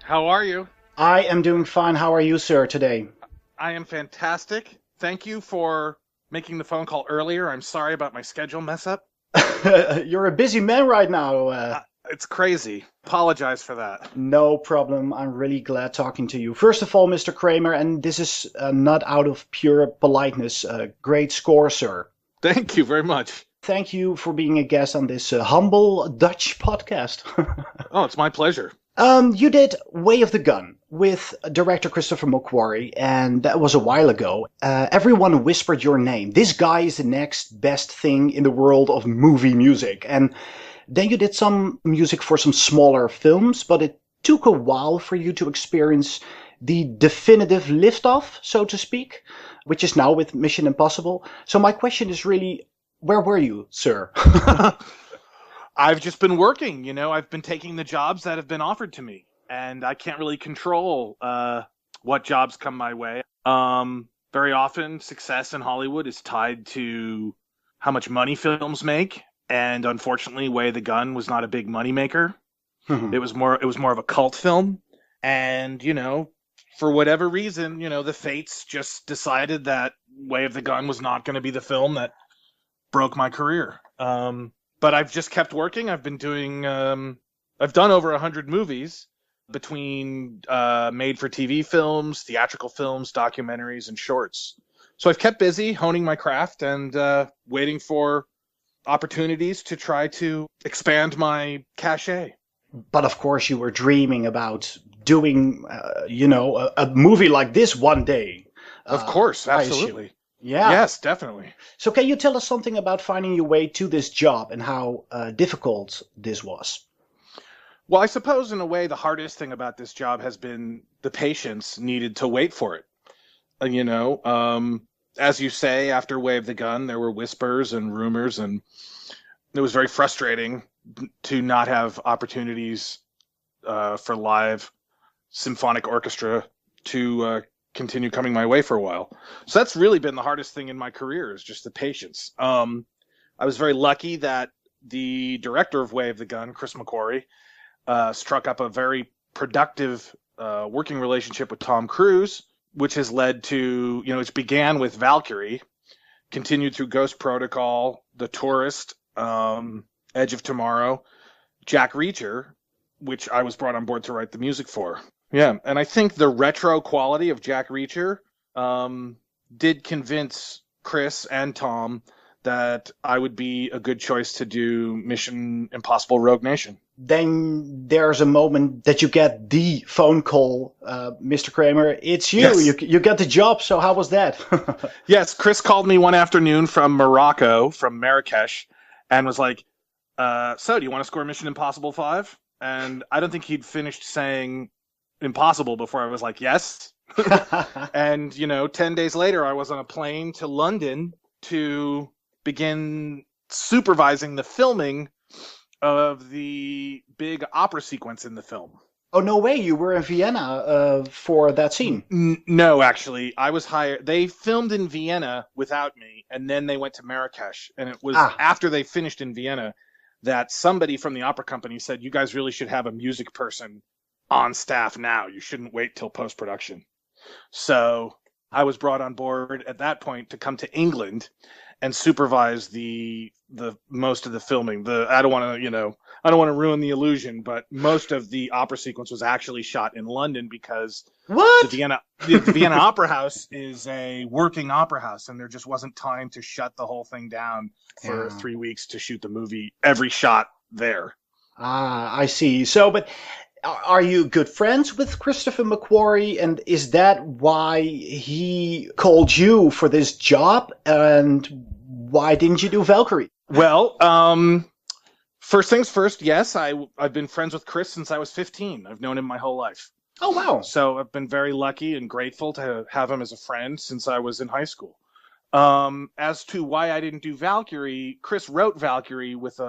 How are you? I am doing fine. How are you, sir, today? I am fantastic. Thank you for making the phone call earlier. I'm sorry about my schedule mess up. You're a busy man right now. It's crazy. Apologize for that. No problem. I'm really glad talking to you. First of all, Mr. Kramer, and this is not out of pure politeness. Great score, sir. Thank you very much. Thank you for being a guest on this humble Dutch podcast. Oh, it's my pleasure. You did Way of the Gun with director Christopher McQuarrie, and that was a while ago. Everyone whispered your name. This guy is the next best thing in the world of movie music. And then you did some music for some smaller films, but it took a while for you to experience the definitive liftoff, so to speak, which is now with Mission Impossible. So my question is really, where were you, sir? I've just been working, I've been taking the jobs that have been offered to me, and I can't really control what jobs come my way. Very often, success in Hollywood is tied to how much money films make, and unfortunately, Way of the Gun was not a big money maker. It was more of a cult film, and for whatever reason, the fates just decided that Way of the Gun was not going to be the film that broke my career. But I've just kept working. I've been doing, I've done over 100 movies between made-for-TV films, theatrical films, documentaries, and shorts. So I've kept busy honing my craft and waiting for opportunities to try to expand my cachet. But of course, you were dreaming about doing, a movie like this one day. Of course, I assume. absolutely. Yeah. Yes, definitely. So can you tell us something about finding your way to this job and how difficult this was? Well, I suppose in a way the hardest thing about this job has been the patience needed to wait for it. As you say, after Way of the Gun, there were whispers and rumors, and it was very frustrating to not have opportunities for live symphonic orchestra to continue coming my way for a while. So that's really been the hardest thing in my career is just the patience. I was very lucky that the director of Way of the Gun, Chris McQuarrie, struck up a very productive working relationship with Tom Cruise, which has led to, it began with Valkyrie, continued through Ghost Protocol, The Tourist, Edge of Tomorrow, Jack Reacher, which I was brought on board to write the music for. Yeah, and I think the retro quality of Jack Reacher did convince Chris and Tom that I would be a good choice to do Mission Impossible Rogue Nation. Then there's a moment that you get the phone call, Mr. Kramer. It's you. Yes. You get the job. So how was that? Yes, Chris called me one afternoon from Morocco, from Marrakesh, and was like, so do you want to score Mission Impossible 5? And I don't think he'd finished saying impossible before I was like, yes. And, 10 days later, I was on a plane to London to begin supervising the filming of the big opera sequence in the film. Oh, no way. You were in Vienna for that scene. No, actually, I was hired. They filmed in Vienna without me, and then they went to Marrakesh. And it was after they finished in Vienna that somebody from the opera company said, you guys really should have a music person on staff now. You shouldn't wait till post-production. So I was brought on board at that point to come to England and supervise the most of the filming. I don't want to ruin the illusion, but most of the opera sequence was actually shot in London because What? the Vienna Opera House is a working opera house, and there just wasn't time to shut the whole thing down for 3 weeks to shoot the movie, every shot there. I see. So, but are you good friends with Christopher McQuarrie? And is that why he called you for this job? And why didn't you do Valkyrie? Well, first things first, yes, I've been friends with Chris since I was 15. I've known him my whole life. Oh, wow. So I've been very lucky and grateful to have him as a friend since I was in high school. As to why I didn't do Valkyrie, Chris wrote Valkyrie with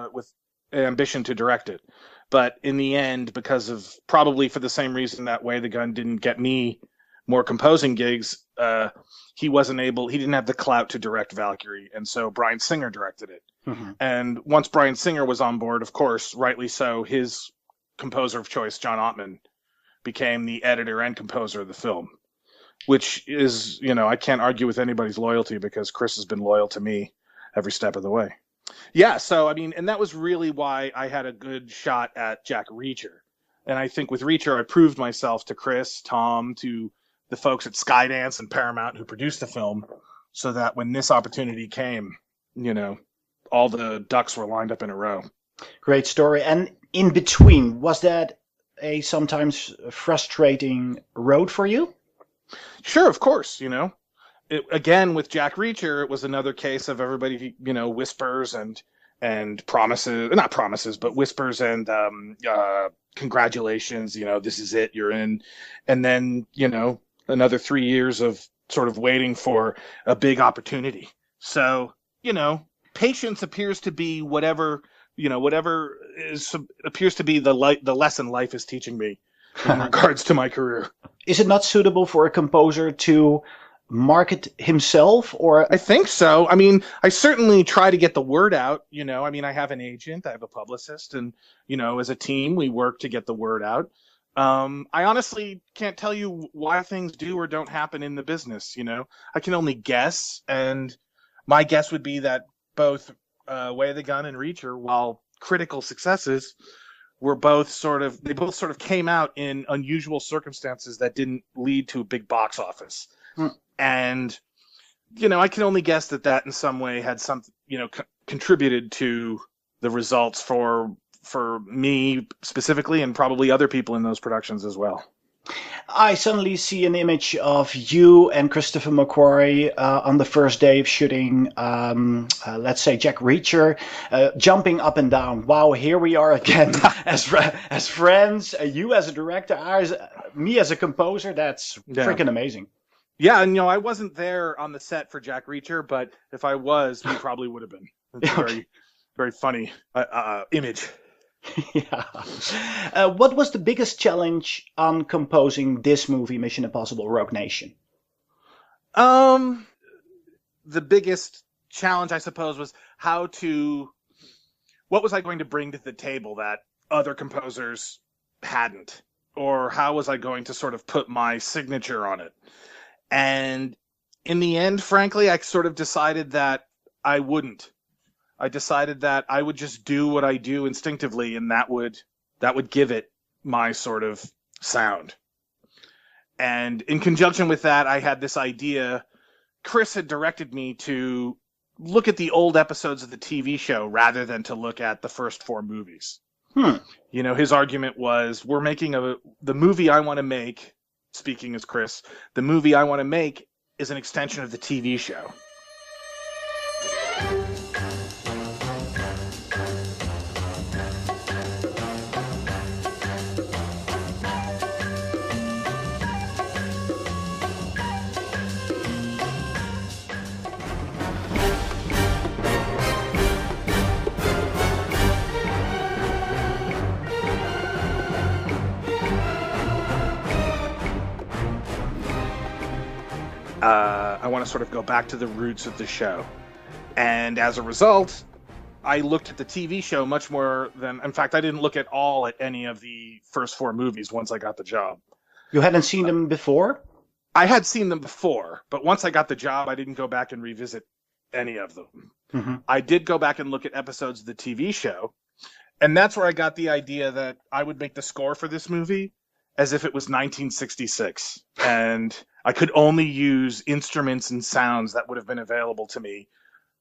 ambition to direct it. But in the end, because of probably for the same reason that Way of the Gun didn't get me more composing gigs, he didn't have the clout to direct Valkyrie. And so Bryan Singer directed it. Mm-hmm. And once Bryan Singer was on board, of course, rightly so, his composer of choice, John Ottman, became the editor and composer of the film, which is, I can't argue with anybody's loyalty because Chris has been loyal to me every step of the way. Yeah, so, I mean, and that was really why I had a good shot at Jack Reacher. And I think with Reacher, I proved myself to Chris, Tom, to the folks at Skydance and Paramount who produced the film, so that when this opportunity came, all the ducks were lined up in a row. Great story. And in between, was that a sometimes frustrating road for you? Sure, of course, again, with Jack Reacher, it was another case of everybody, whispers and promises, not promises, but whispers and congratulations, this is it, you're in. And then, another 3 years of sort of waiting for a big opportunity. So, patience appears to be whatever appears to be the lesson life is teaching me in regards to my career. Is it not suitable for a composer to market himself, or? I think so. I mean, I certainly try to get the word out, I mean, I have an agent, I have a publicist, and, as a team, we work to get the word out. I honestly can't tell you why things do or don't happen in the business, I can only guess, and my guess would be that both Way of the Gun and Reacher, while critical successes, they both sort of came out in unusual circumstances that didn't lead to a big box office. And, I can only guess that in some way had some, contributed to the results for me specifically, and probably other people in those productions as well. I suddenly see an image of you and Christopher McQuarrie on the first day of shooting, let's say Jack Reacher, jumping up and down. Wow, here we are again as friends. You as a director, me as a composer. That's freaking amazing. Yeah, and I wasn't there on the set for Jack Reacher, but if I was, you probably would have been. It's a very, very funny image. Yeah. What was the biggest challenge on composing this movie, Mission Impossible: Rogue Nation? The biggest challenge, I suppose, was what was I going to bring to the table that other composers hadn't? Or how was I going to sort of put my signature on it? And in the end, frankly, I sort of decided that I wouldn't. I decided that I would just do what I do instinctively, and that would give it my sort of sound. And in conjunction with that, I had this idea. Chris had directed me to look at the old episodes of the TV show rather than to look at the first 4 movies. His argument was, we're making the movie I want to make, speaking as Chris, the movie I want to make is an extension of the TV show. I want to sort of go back to the roots of the show. And as a result, I looked at the TV show much more than... In fact, I didn't look at all at any of the first 4 movies once I got the job. You hadn't seen them before? I had seen them before, but once I got the job, I didn't go back and revisit any of them. Mm-hmm. I did go back and look at episodes of the TV show, and that's where I got the idea that I would make the score for this movie as if it was 1966, and I could only use instruments and sounds that would have been available to me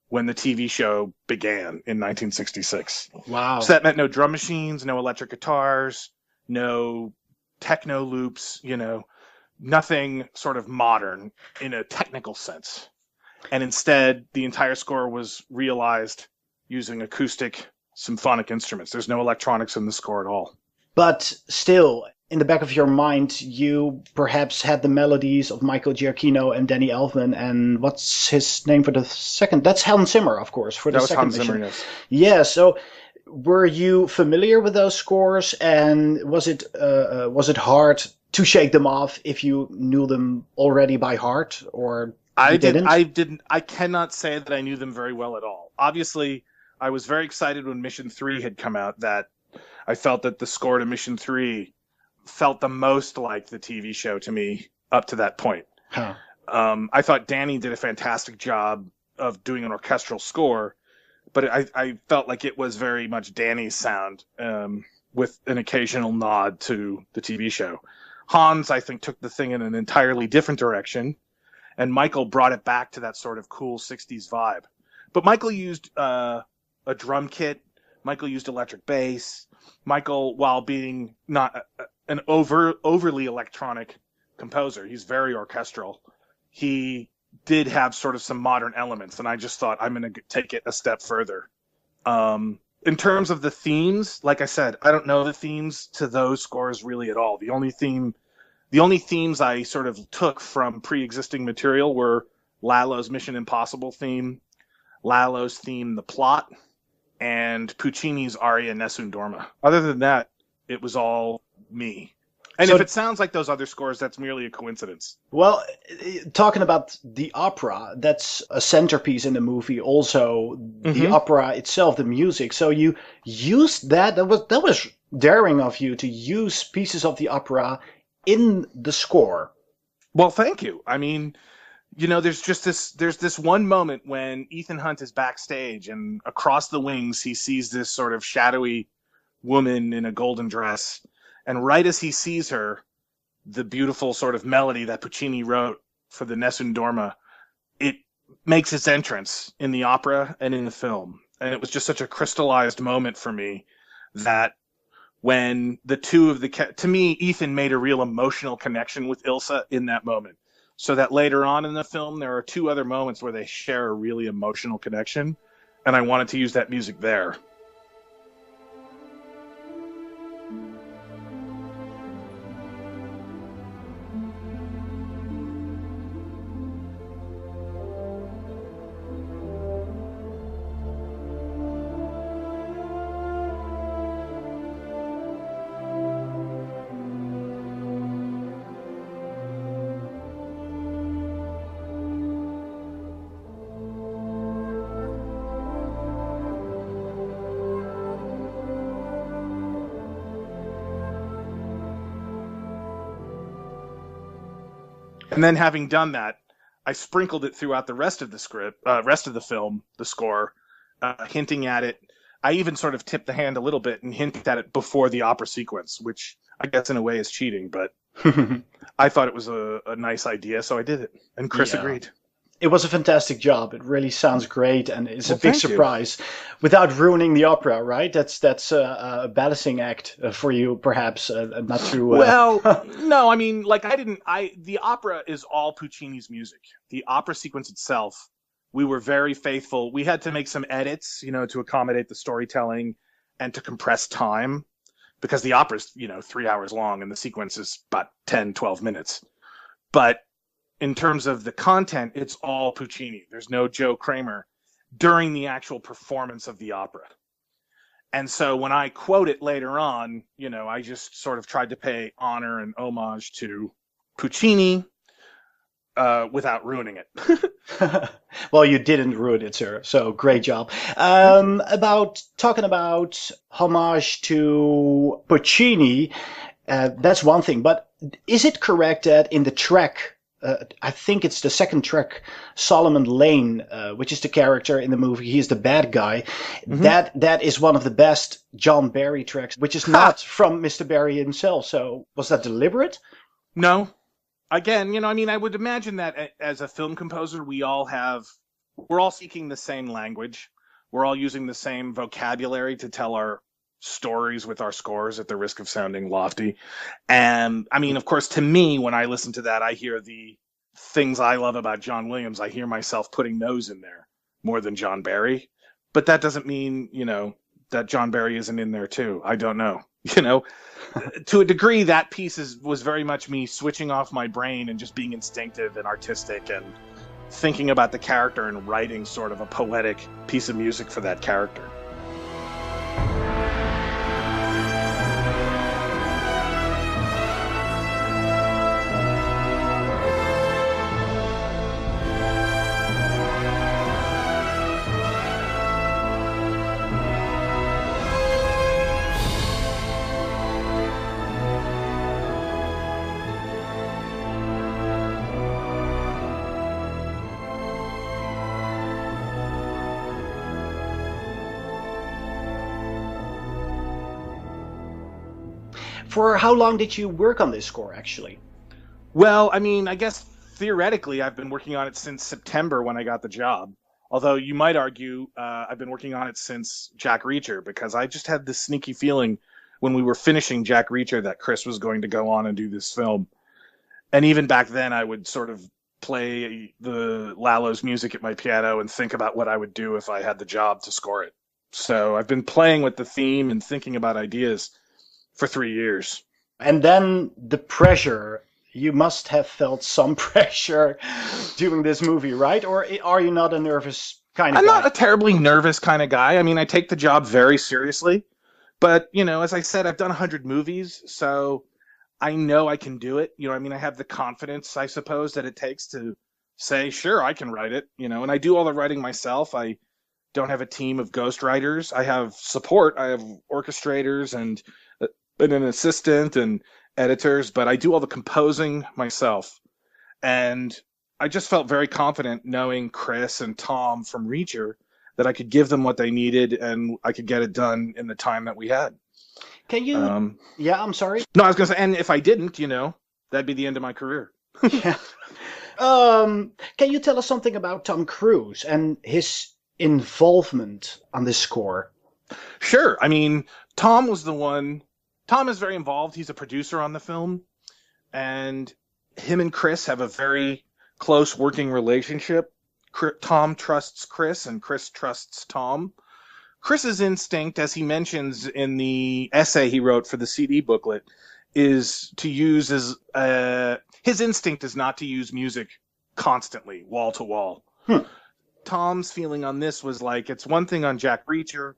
when the TV show began in 1966. Wow. So that meant no drum machines, no electric guitars, no techno loops, nothing sort of modern in a technical sense. And instead, the entire score was realized using acoustic symphonic instruments. There's no electronics in the score at all. But still, in the back of your mind, you perhaps had the melodies of Michael Giacchino and Danny Elfman, and what's his name for the second? That's Hans Zimmer, of course, for the second mission. That was Hans Zimmer, yes. Yeah, so were you familiar with those scores, and was it hard to shake them off if you knew them already by heart, or didn't? I cannot say that I knew them very well at all. Obviously, I was very excited when Mission 3 had come out, that I felt that the score to Mission 3 felt the most like the TV show to me up to that point. Huh. I thought Danny did a fantastic job of doing an orchestral score, but I felt like it was very much Danny's sound, with an occasional nod to the TV show. Hans, I think, took the thing in an entirely different direction, and Michael brought it back to that sort of cool 60s vibe. But Michael used a drum kit. Michael used electric bass. Michael, while being not an overly electronic composer, he's very orchestral. He did have sort of some modern elements, and I just thought I'm going to take it a step further. In terms of the themes, like I said, I don't know the themes to those scores really at all. The only themes I sort of took from pre-existing material were Lalo's Mission Impossible theme, Lalo's theme, The Plot, and Puccini's aria Nessun Dorma. Other than that, it was all me. And if it sounds like those other scores, that's merely a coincidence. Well, talking about the opera, that's a centerpiece in the movie. Also, the opera itself, the music. So you used that. That was daring of you to use pieces of the opera in the score. Well, thank you. I mean, there's this one moment when Ethan Hunt is backstage, and across the wings he sees this sort of shadowy woman in a golden dress. And right as he sees her, the beautiful sort of melody that Puccini wrote for the Nessun Dorma, it makes its entrance in the opera and in the film. And it was just such a crystallized moment for me that when the two of to me, Ethan made a real emotional connection with Ilsa in that moment. So that later on in the film, there are two other moments where they share a really emotional connection. And I wanted to use that music there. And then having done that, I sprinkled it throughout the rest of the rest of the film, the score, hinting at it. I even sort of tipped the hand a little bit and hinted at it before the opera sequence, which I guess in a way is cheating, but I thought it was a nice idea, so I did it. And Chris agreed. It was a fantastic job. It really sounds great, and it's a big surprise. Without ruining the opera, right? That's a balancing act for you, perhaps, not to. Well, no, I mean, like the opera is all Puccini's music. The opera sequence itself, we were very faithful. We had to make some edits, to accommodate the storytelling and to compress time, because the opera's 3 hours long and the sequence is about 10, 12 minutes. But in terms of the content, it's all Puccini. There's no Joe Kraemer during the actual performance of the opera. And so when I quote it later on, I just sort of tried to pay honor and homage to Puccini without ruining it. Well, you didn't ruin it, sir. So great job. Talking about homage to Puccini, that's one thing. But is it correct that in the track, I think it's the second track, Solomon Lane, which is the character in the movie. He is the bad guy. That is one of the best John Barry tracks, which is not from Mr. Barry himself. So was that deliberate? No. Again, I would imagine that as a film composer, we're all speaking the same language. We're all using the same vocabulary to tell our stories with our scores at the risk of sounding lofty. And of course, to me, when I listen to that, I hear the things I love about John Williams. I hear myself putting those in there more than John Barry. But that doesn't mean, that John Barry isn't in there too. I don't know. To a degree, that piece was very much me switching off my brain and just being instinctive and artistic and thinking about the character and writing sort of a poetic piece of music for that character. For how long did you work on this score, actually? Well, I mean, I guess theoretically, I've been working on it since September when I got the job. Although you might argue I've been working on it since Jack Reacher, because I just had this sneaky feeling when we were finishing Jack Reacher that Chris was going to go on and do this film. And even back then, I would sort of play the Lalo's music at my piano and think about what I would do if I had the job to score it. So I've been playing with the theme and thinking about ideas for 3 years. And then the pressure. You must have felt some pressure doing this movie, right? Or are you not a nervous kind of I'm guy? not a terribly nervous kind of guy. I mean, I take the job very seriously. But, as I said, I've done 100 movies, so I know I can do it. I mean, I have the confidence, I suppose, that it takes to say, sure, I can write it, and I do all the writing myself. I don't have a team of ghostwriters. I have support. I have orchestrators and an assistant and editors, but I do all the composing myself. And I just felt very confident knowing Chris and Tom from Reacher that I could give them what they needed and I could get it done in the time that we had. Can you? Yeah, I'm sorry. No, I was going to say, and if I didn't, that'd be the end of my career. Yeah. Can you tell us something about Tom Cruise and his involvement on this score? Sure. I mean, Tom is very involved. He's a producer on the film, and him and Chris have a very close working relationship. Tom trusts Chris, and Chris trusts Tom. Chris's instinct, as he mentions in the essay he wrote for the CD booklet, is to use his instinct is not to use music constantly, wall to wall. Tom's feeling on this was like, it's one thing on Jack Reacher,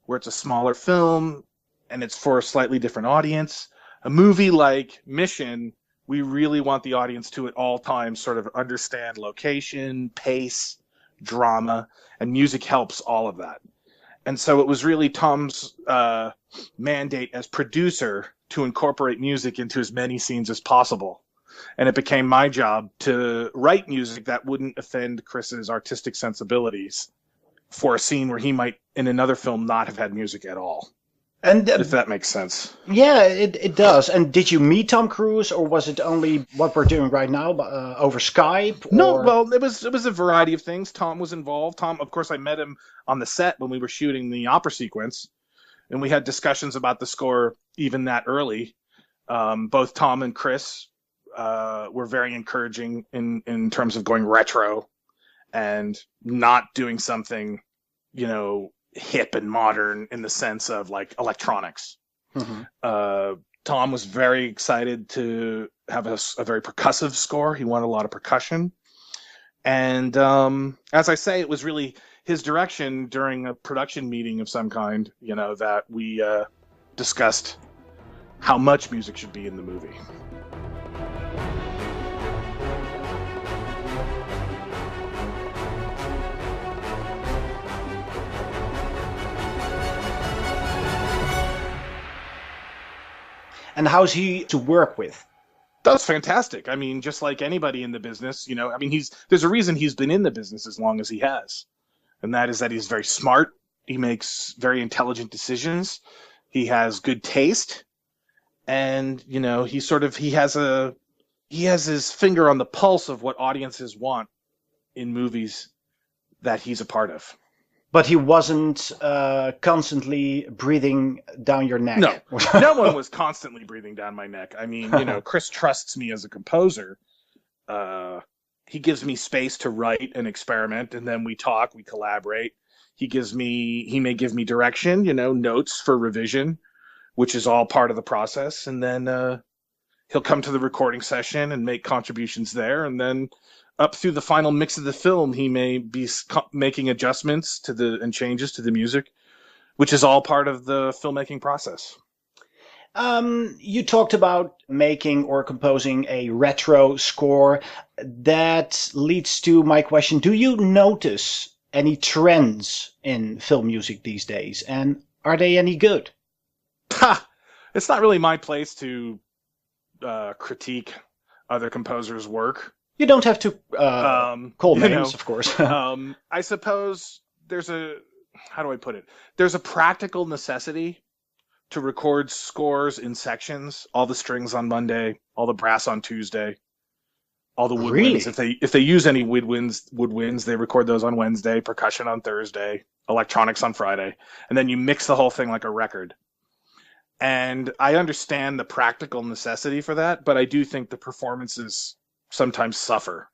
where it's a smaller film, and it's for a slightly different audience. A movie like Mission, we really want the audience to at all times sort of understand location, pace, drama, and music helps all of that. And so it was really Tom's mandate as producer to incorporate music into as many scenes as possible. And it became my job to write music that wouldn't offend Chris's artistic sensibilities for a scene where he might, in another film, not have had music at all. And if that makes sense. Yeah, it does. And did you meet Tom Cruise, or was it only what we're doing right now over Skype? Or? No, well, it was a variety of things. Tom was involved. Tom, of course, I met him on the set when we were shooting the opera sequence, and we had discussions about the score even that early. Both Tom and Chris were very encouraging in terms of going retro and not doing something, hip and modern in the sense of like electronics. Mm-hmm. Tom was very excited to have a very percussive score. He wanted a lot of percussion. And as I say, it was really his direction during a production meeting of some kind, that we discussed how much music should be in the movie. And how's he to work with? That's fantastic. I mean, just like anybody in the business, there's a reason he's been in the business as long as he has. And that is that he's very smart. He makes very intelligent decisions. He has good taste. And, he has his finger on the pulse of what audiences want in movies that he's a part of. But he wasn't constantly breathing down your neck. No, no one was constantly breathing down my neck. I mean, Chris trusts me as a composer. He gives me space to write and experiment, and then we talk, we collaborate. He may give me direction, notes for revision, which is all part of the process. And then he'll come to the recording session and make contributions there. And then up through the final mix of the film, he may be making adjustments and changes to the music, which is all part of the filmmaking process. You talked about making or composing a retro score. That leads to my question. Do you notice any trends in film music these days? And are they any good? It's not really my place to critique other composers' work. You don't have to call names, of course. I suppose how do I put it? There's a practical necessity to record scores in sections, all the strings on Monday, all the brass on Tuesday, all the woodwinds. Really? If they use any woodwinds, they record those on Wednesday, percussion on Thursday, electronics on Friday, and then you mix the whole thing like a record. And I understand the practical necessity for that, but I do think the performances sometimes suffer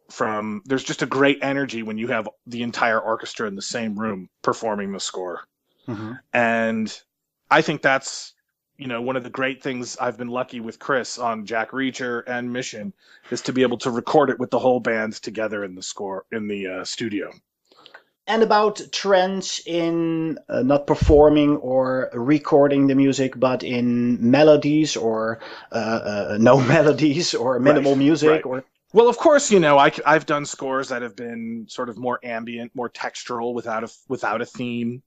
from there's just a great energy when you have the entire orchestra in the same room performing the score. Hmm. And I think that's, one of the great things I've been lucky with Chris on Jack Reacher and Mission is to be able to record it with the whole band together in the studio. And about trends in not performing or recording the music, but in melodies or no melodies or minimal Right, music right. or. Well, of course, I've done scores that have been sort of more ambient, more textural, without a theme.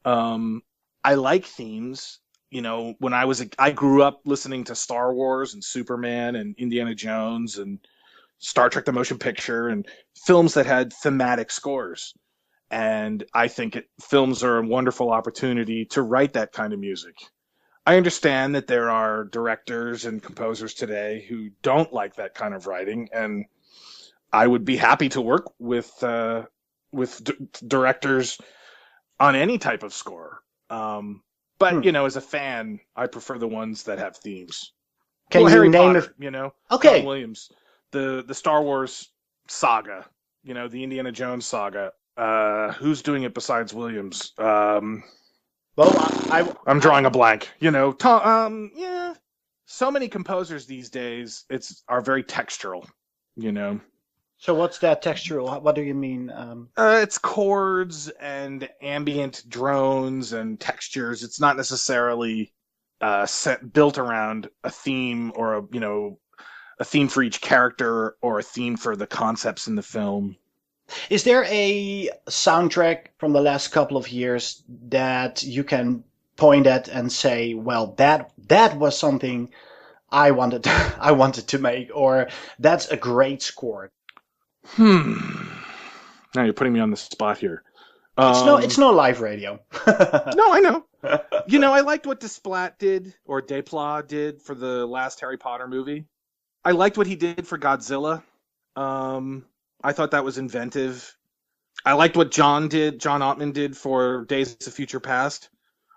I like themes. When I grew up listening to Star Wars and Superman and Indiana Jones and Star Trek: The Motion Picture and films that had thematic scores. And I think films are a wonderful opportunity to write that kind of music. I understand that there are directors and composers today who don't like that kind of writing, and I would be happy to work with directors on any type of score. But Hmm. as a fan, I prefer the ones that have themes. Can Well, you Harry name Potter, a. John Okay. Williams, the Star Wars saga, the Indiana Jones saga. Who's doing it besides Williams? Well, I'm drawing a blank. Yeah. So many composers these days are very textural. You know, so what's that textural? What do you mean? it's chords and ambient drones and textures. It's not necessarily built around a theme or a theme for each character or a theme for the concepts in the film. Is there a soundtrack from the last couple of years that you can point at and say, well, that was something I wanted I wanted to make, or that's a great score. Hmm. Now you're putting me on the spot here. It's Um, no live radio. no, I know. I liked what Desplat did or Desplat did for the last Harry Potter movie. I liked what he did for Godzilla. Um, I thought that was inventive. I liked what John Ottman did for Days of Future Past.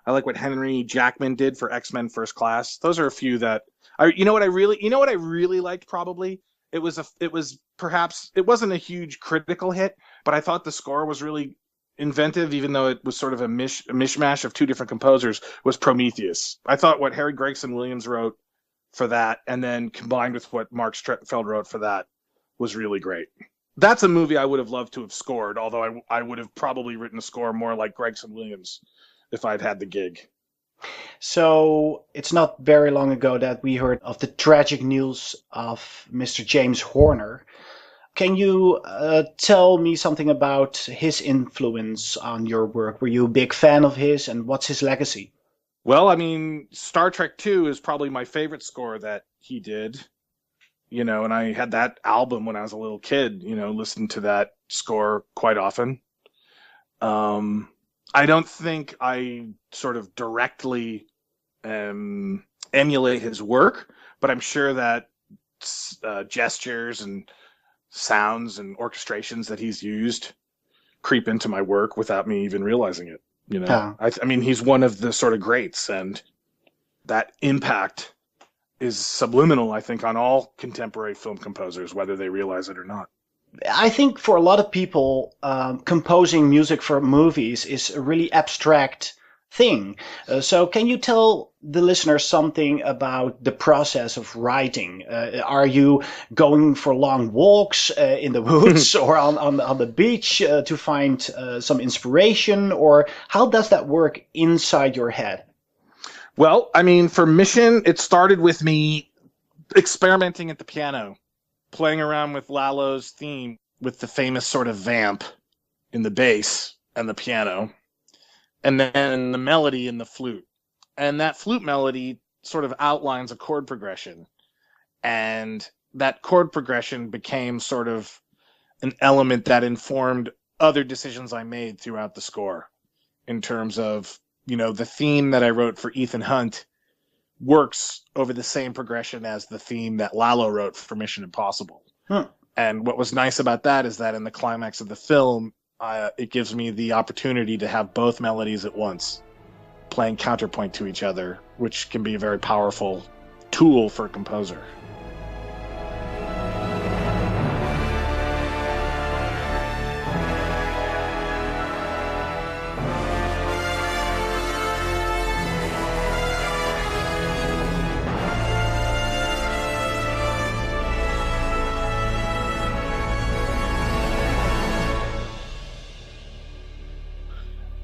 I like what Henry Jackman did for X-Men First Class. Those are a few that what I really liked probably. It wasn't a huge critical hit, but I thought the score was really inventive, even though it was sort of a mishmash of two different composers, was Prometheus. I thought what Harry Gregson Williams wrote for that, and then combined with what Mark Strettfeld wrote for that, was really great. That's a movie I would have loved to have scored, although I would have probably written a score more like Gregson Williams if I'd had the gig. So it's not very long ago that we heard of the tragic news of Mr. James Horner. Can you tell me something about his influence on your work? Were you a big fan of his, and what's his legacy? Well, I mean, Star Trek 2 is probably my favorite score that he did, and I had that album when I was a little kid, listened to that score quite often. Um, I don't think I sort of directly emulate his work, but I'm sure that gestures and sounds and orchestrations that he's used creep into my work without me even realizing it. Ah. I mean, he's one of the sort of greats, and that impact is subliminal, I think, on all contemporary film composers, whether they realize it or not. I think for a lot of people, composing music for movies is a really abstract thing. So, can you tell the listener something about the process of writing? Are you going for long walks in the woods or on the beach to find some inspiration? Or how does that work inside your head? Well, I mean, for Mission, it started with me experimenting at the piano, playing around with Lalo's theme with the famous sort of vamp in the bass and the piano, and then the melody in the flute. And that flute melody sort of outlines a chord progression. And that chord progression became sort of an element that informed other decisions I made throughout the score in terms of the theme that I wrote for Ethan Hunt works over the same progression as the theme that Lalo wrote for Mission Impossible. Hmm. And what was nice about that is that in the climax of the film, it gives me the opportunity to have both melodies at once, playing counterpoint to each other, which can be a very powerful tool for a composer.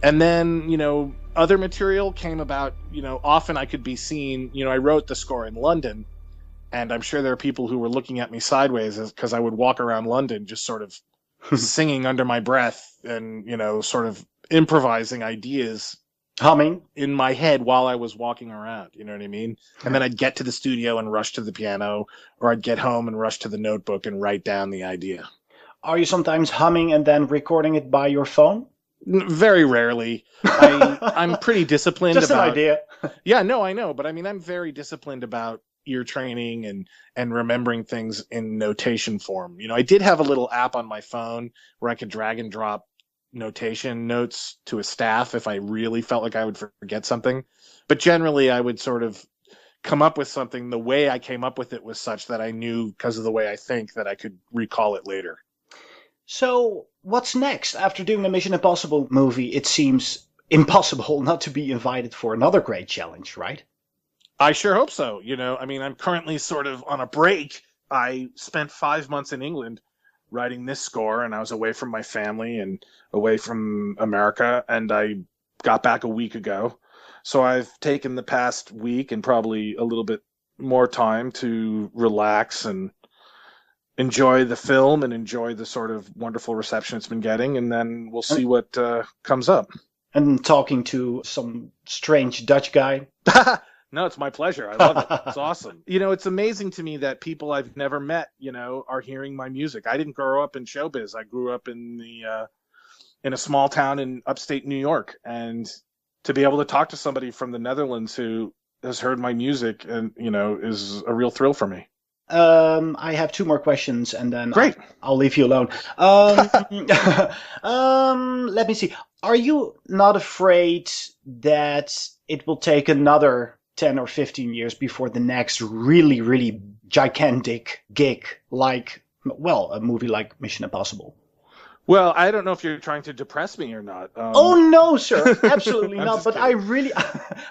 And then, other material came about, often I could be seen, I wrote the score in London, and I'm sure there are people who were looking at me sideways because I would walk around London just sort of singing under my breath and, sort of improvising ideas Humming in my head while I was walking around, you know what I mean? And then I'd get to the studio and rush to the piano, or I'd get home and rush to the notebook and write down the idea. Are you sometimes humming and then recording it by your phone? Very rarely. I'm pretty disciplined Just about... an idea. Yeah, no, I know. But I mean, I'm very disciplined about ear training and remembering things in notation form. I did have a little app on my phone where I could drag and drop notation notes to a staff if I really felt like I would forget something. But generally, I would sort of come up with something. The way I came up with it was such that I knew, because of the way I think, that I could recall it later. So, what's next? After doing a Mission Impossible movie, it seems impossible not to be invited for another great challenge, right? I sure hope so. I mean, I'm currently sort of on a break. I spent 5 months in England writing this score, and I was away from my family and away from America, and I got back a week ago. So I've taken the past week and probably a little bit more time to relax and enjoy the film and enjoy the sort of wonderful reception it's been getting, and then we'll see what comes up. And talking to some strange Dutch guy. No, it's my pleasure. I love it. It's awesome. It's amazing to me that people I've never met, are hearing my music. I didn't grow up in showbiz. I grew up in a small town in upstate New York, and to be able to talk to somebody from the Netherlands who has heard my music and is a real thrill for me. I have 2 more questions, and then Great. I'll leave you alone. Let me see. Are you not afraid that it will take another 10 or 15 years before the next really, really gigantic gig, like, a movie like Mission Impossible? Well, I don't know if you're trying to depress me or not. Oh, no, sir. Absolutely not. But kidding. I really...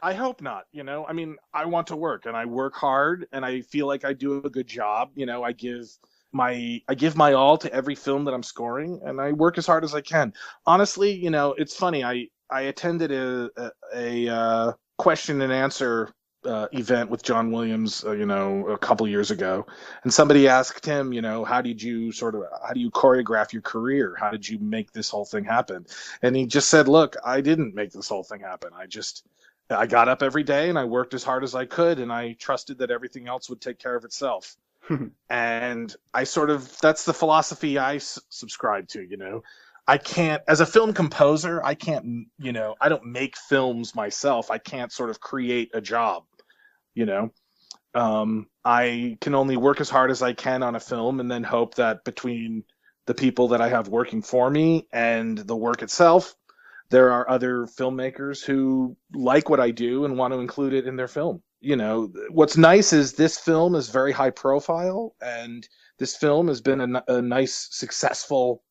I hope not. I mean, I want to work, and I work hard, and I feel like I do a good job. I give my all to every film that I'm scoring, and I work as hard as I can. Honestly, it's funny. I attended a question and answer event with John Williams, a couple years ago, and somebody asked him, how do you choreograph your career? How did you make this whole thing happen? And he just said, look, I didn't make this whole thing happen. I got up every day and I worked as hard as I could, and I trusted that everything else would take care of itself. And that's the philosophy I subscribe to. I can't, as a film composer, I can't, I don't make films myself. I can't sort of create a job. I can only work as hard as I can on a film, and then hope that between the people that I have working for me and the work itself, there are other filmmakers who like what I do and want to include it in their film. What's nice is this film is very high profile, and this film has been a nice, successful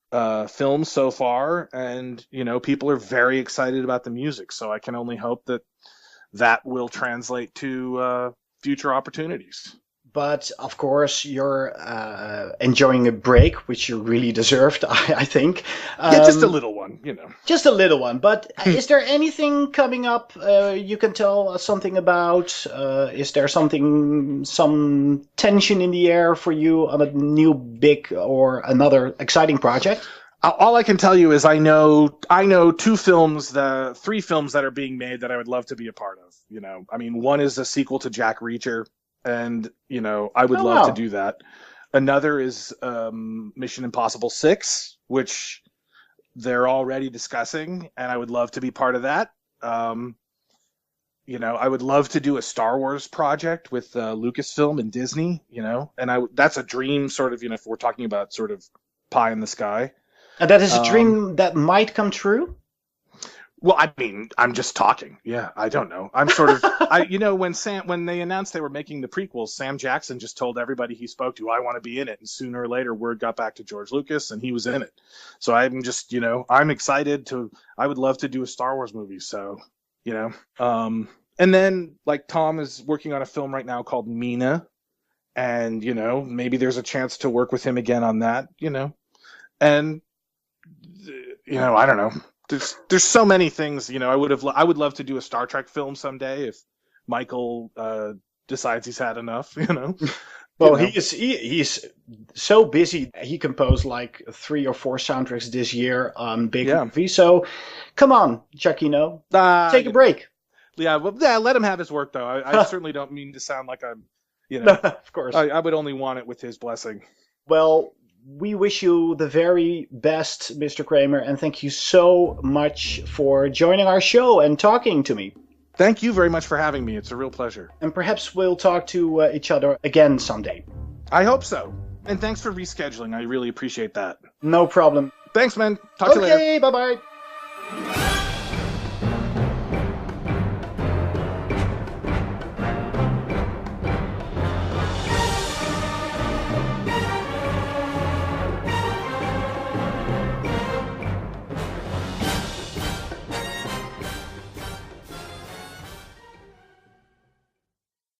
film so far, and people are very excited about the music. So I can only hope that will translate to future opportunities. But of course, you're enjoying a break, which you really deserved, I think. Yeah, just a little one, Just a little one. But is there anything coming up you can tell us something about? Is there some tension in the air for you on a new big or another exciting project? All I can tell you is I know 3 films that are being made that I would love to be a part of. I mean, one is a sequel to Jack Reacher, and I would love to do that. Another is Mission Impossible 6, which they're already discussing, and I would love to be part of that. I would love to do a Star Wars project with Lucasfilm and Disney, and that's a dream sort of, if we're talking about sort of pie in the sky. And that is a dream that might come true? Well, I mean, I'm just talking. Yeah, I don't know. I'm sort of, when they announced they were making the prequels, Sam Jackson just told everybody he spoke to, I want to be in it. And sooner or later, word got back to George Lucas and he was in it. So I'm just, I'm excited I would love to do a Star Wars movie. So, and then like Tom is working on a film right now called Mina. And, maybe there's a chance to work with him again on that, and, I don't know. There's so many things, I would love to do a Star Trek film someday if Michael decides he's had enough, Well, he's so busy. He composed like 3 or 4 soundtracks this year on big movies. So, come on, Giacchino, take a break. Yeah, well, let him have his work though. I certainly don't mean to sound like I'm, of course. I would only want it with his blessing. Well, we wish you the very best, Mr. Kraemer, and thank you so much for joining our show and talking to me. Thank you very much for having me. It's a real pleasure. And perhaps we'll talk to each other again someday. I hope so. And thanks for rescheduling. I really appreciate that. No problem. Thanks, man. Talk to you later. Okay, bye-bye.